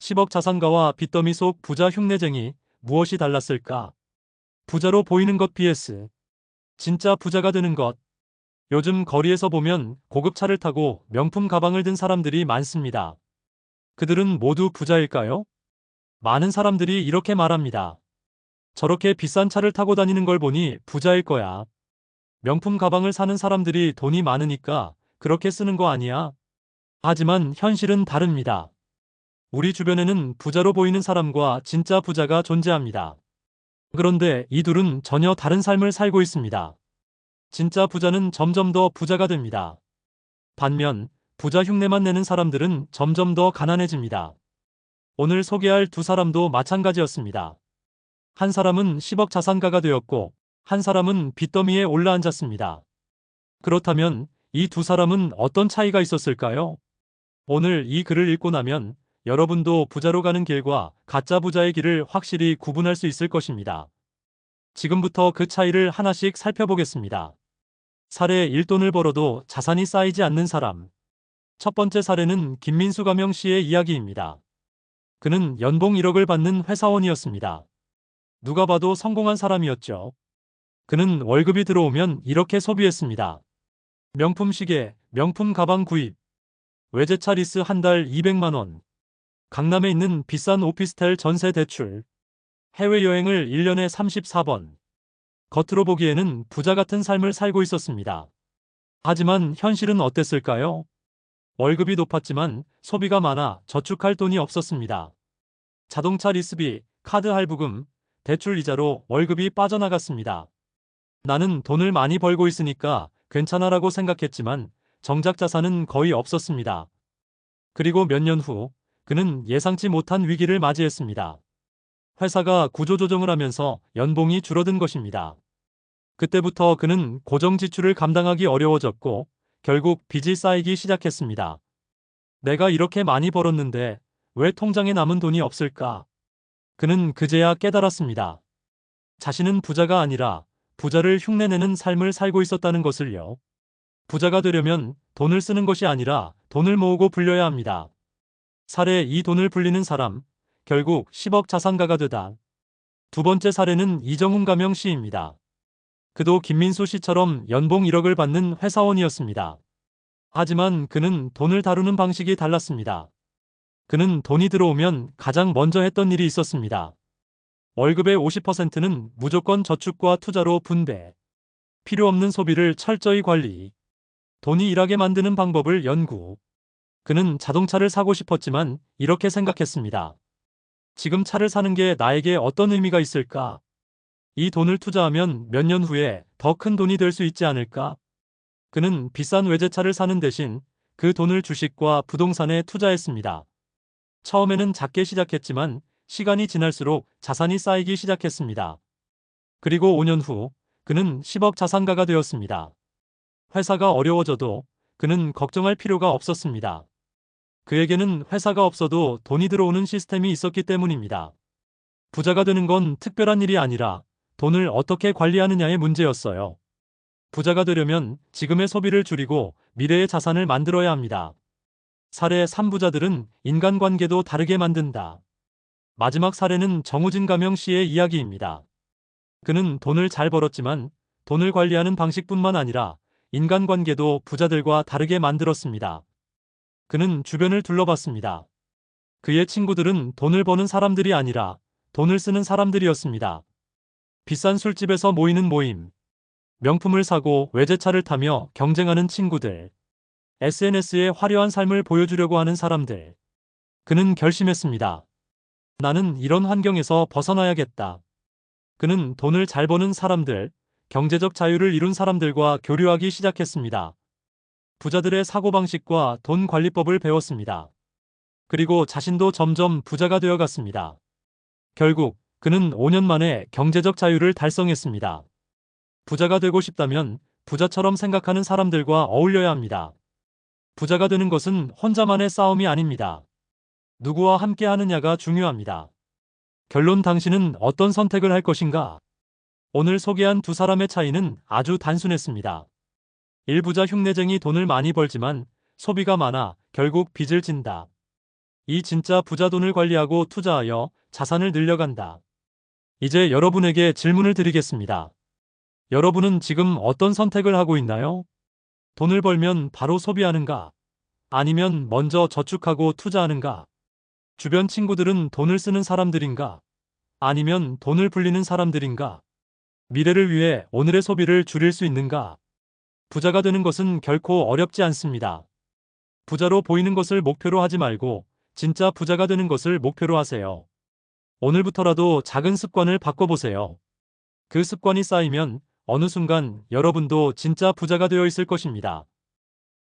10억 자산가와 빚더미 속 부자 흉내쟁이, 무엇이 달랐을까? 부자로 보이는 것 vs 진짜 부자가 되는 것. 요즘 거리에서 보면 고급 차를 타고 명품 가방을 든 사람들이 많습니다. 그들은 모두 부자일까요? 많은 사람들이 이렇게 말합니다. 저렇게 비싼 차를 타고 다니는 걸 보니 부자일 거야. 명품 가방을 사는 사람들이 돈이 많으니까 그렇게 쓰는 거 아니야? 하지만 현실은 다릅니다. 우리 주변에는 부자로 보이는 사람과 진짜 부자가 존재합니다. 그런데 이 둘은 전혀 다른 삶을 살고 있습니다. 진짜 부자는 점점 더 부자가 됩니다. 반면 부자 흉내만 내는 사람들은 점점 더 가난해집니다. 오늘 소개할 두 사람도 마찬가지였습니다. 한 사람은 10억 자산가가 되었고 한 사람은 빚더미에 올라앉았습니다. 그렇다면 이 두 사람은 어떤 차이가 있었을까요? 오늘 이 글을 읽고 나면 여러분도 부자로 가는 길과 가짜 부자의 길을 확실히 구분할 수 있을 것입니다. 지금부터 그 차이를 하나씩 살펴보겠습니다. 사례 1돈을 벌어도 자산이 쌓이지 않는 사람. 첫 번째 사례는 김민수 가명 씨의 이야기입니다. 그는 연봉 1억을 받는 회사원이었습니다. 누가 봐도 성공한 사람이었죠. 그는 월급이 들어오면 이렇게 소비했습니다. 명품 시계, 명품 가방 구입, 외제차 리스 한 달 200만 원, 강남에 있는 비싼 오피스텔 전세 대출, 해외여행을 1년에 34번. 겉으로 보기에는 부자 같은 삶을 살고 있었습니다. 하지만 현실은 어땠을까요? 월급이 높았지만 소비가 많아 저축할 돈이 없었습니다. 자동차 리스비, 카드 할부금, 대출 이자로 월급이 빠져나갔습니다. 나는 돈을 많이 벌고 있으니까 괜찮아라고 생각했지만 정작 자산은 거의 없었습니다. 그리고 몇 년 후 그는 예상치 못한 위기를 맞이했습니다. 회사가 구조조정을 하면서 연봉이 줄어든 것입니다. 그때부터 그는 고정 지출을 감당하기 어려워졌고 결국 빚이 쌓이기 시작했습니다. 내가 이렇게 많이 벌었는데 왜 통장에 남은 돈이 없을까? 그는 그제야 깨달았습니다. 자신은 부자가 아니라 부자를 흉내내는 삶을 살고 있었다는 것을요. 부자가 되려면 돈을 쓰는 것이 아니라 돈을 모으고 불려야 합니다. 사례 이 돈을 불리는 사람, 결국 10억 자산가가 되다. 두 번째 사례는 이정훈 가명 씨입니다. 그도 김민수 씨처럼 연봉 1억을 받는 회사원이었습니다. 하지만 그는 돈을 다루는 방식이 달랐습니다. 그는 돈이 들어오면 가장 먼저 했던 일이 있었습니다. 월급의 50%는 무조건 저축과 투자로 분배. 필요 없는 소비를 철저히 관리. 돈이 일하게 만드는 방법을 연구. 그는 자동차를 사고 싶었지만 이렇게 생각했습니다. 지금 차를 사는 게 나에게 어떤 의미가 있을까? 이 돈을 투자하면 몇 년 후에 더 큰 돈이 될 수 있지 않을까? 그는 비싼 외제차를 사는 대신 그 돈을 주식과 부동산에 투자했습니다. 처음에는 작게 시작했지만 시간이 지날수록 자산이 쌓이기 시작했습니다. 그리고 5년 후 그는 10억 자산가가 되었습니다. 회사가 어려워져도 그는 걱정할 필요가 없었습니다. 그에게는 회사가 없어도 돈이 들어오는 시스템이 있었기 때문입니다. 부자가 되는 건 특별한 일이 아니라 돈을 어떻게 관리하느냐의 문제였어요. 부자가 되려면 지금의 소비를 줄이고 미래의 자산을 만들어야 합니다. 사례 3부자들은 인간관계도 다르게 만든다. 마지막 사례는 정우진 가명 씨의 이야기입니다. 그는 돈을 잘 벌었지만 돈을 관리하는 방식뿐만 아니라 인간관계도 부자들과 다르게 만들었습니다. 그는 주변을 둘러봤습니다. 그의 친구들은 돈을 버는 사람들이 아니라 돈을 쓰는 사람들이었습니다. 비싼 술집에서 모이는 모임, 명품을 사고 외제차를 타며 경쟁하는 친구들, SNS에 화려한 삶을 보여주려고 하는 사람들. 그는 결심했습니다. 나는 이런 환경에서 벗어나야겠다. 그는 돈을 잘 버는 사람들, 경제적 자유를 이룬 사람들과 교류하기 시작했습니다. 부자들의 사고방식과 돈 관리법을 배웠습니다. 그리고 자신도 점점 부자가 되어갔습니다. 결국 그는 5년 만에 경제적 자유를 달성했습니다. 부자가 되고 싶다면 부자처럼 생각하는 사람들과 어울려야 합니다. 부자가 되는 것은 혼자만의 싸움이 아닙니다. 누구와 함께 하느냐가 중요합니다. 결론 당신은 어떤 선택을 할 것인가? 오늘 소개한 두 사람의 차이는 아주 단순했습니다. 1부자 흉내쟁이 돈을 많이 벌지만 소비가 많아 결국 빚을 진다. 이 진짜 부자 돈을 관리하고 투자하여 자산을 늘려간다. 이제 여러분에게 질문을 드리겠습니다. 여러분은 지금 어떤 선택을 하고 있나요? 돈을 벌면 바로 소비하는가? 아니면 먼저 저축하고 투자하는가? 주변 친구들은 돈을 쓰는 사람들인가? 아니면 돈을 불리는 사람들인가? 미래를 위해 오늘의 소비를 줄일 수 있는가? 부자가 되는 것은 결코 어렵지 않습니다. 부자로 보이는 것을 목표로 하지 말고 진짜 부자가 되는 것을 목표로 하세요. 오늘부터라도 작은 습관을 바꿔보세요. 그 습관이 쌓이면 어느 순간 여러분도 진짜 부자가 되어 있을 것입니다.